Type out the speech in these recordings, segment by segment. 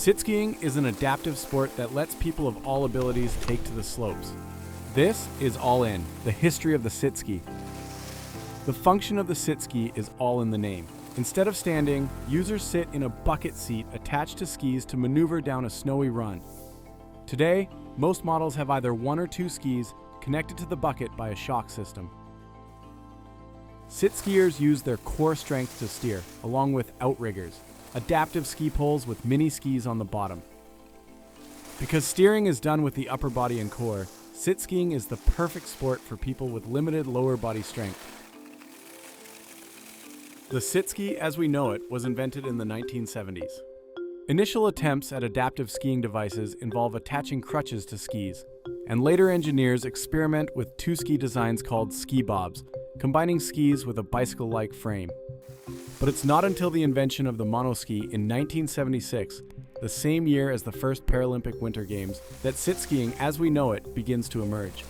Sit skiing is an adaptive sport that lets people of all abilities take to the slopes. This is All In, the history of the sit ski. The function of the sit ski is all in the name. Instead of standing, users sit in a bucket seat attached to skis to maneuver down a snowy run. Today, most models have either one or two skis connected to the bucket by a shock system. Sit skiers use their core strength to steer, along with outriggers, adaptive ski poles with mini skis on the bottom. Because steering is done with the upper body and core, sit skiing is the perfect sport for people with limited lower body strength. The sit ski as we know it was invented in the 1970s. Initial attempts at adaptive skiing devices involve attaching crutches to skis, and later engineers experiment with two-ski designs called ski bobs, combining skis with a bicycle-like frame. But it's not until the invention of the monoski in 1976, the same year as the first Paralympic Winter Games, that sit skiing as we know it begins to emerge.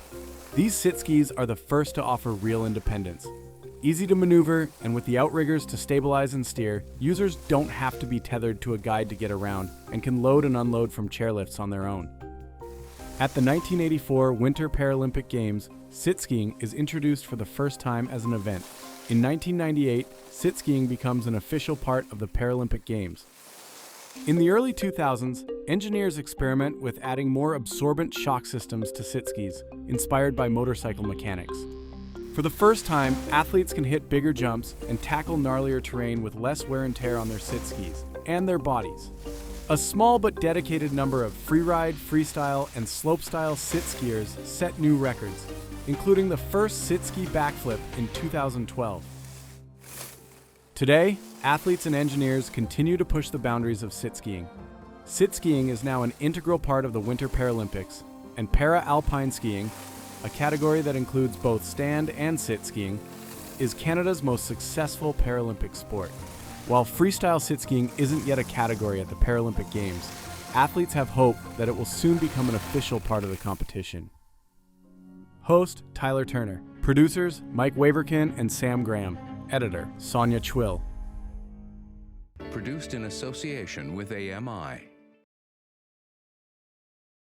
These sit skis are the first to offer real independence. Easy to maneuver, and with the outriggers to stabilize and steer, users don't have to be tethered to a guide to get around and can load and unload from chairlifts on their own. At the 1984 Winter Paralympic Games, sit skiing is introduced for the first time as an event. In 1998, sit skiing becomes an official part of the Paralympic Games. In the early 2000s, engineers experiment with adding more absorbent shock systems to sit skis, inspired by motorcycle mechanics. For the first time, athletes can hit bigger jumps and tackle gnarlier terrain with less wear and tear on their sit skis and their bodies. A small but dedicated number of freeride, freestyle, and slopestyle sit skiers set new records, including the first sit ski backflip in 2012. Today, athletes and engineers continue to push the boundaries of sit skiing. Sit skiing is now an integral part of the Winter Paralympics, and para-alpine skiing, a category that includes both stand and sit skiing, is Canada's most successful Paralympic sport. While freestyle sit skiing isn't yet a category at the Paralympic Games, athletes have hope that it will soon become an official part of the competition. Host, Tyler Turner. Producers, Mike Waverkin and Sam Graham. Editor, Sonia Chwill. Produced in association with AMI.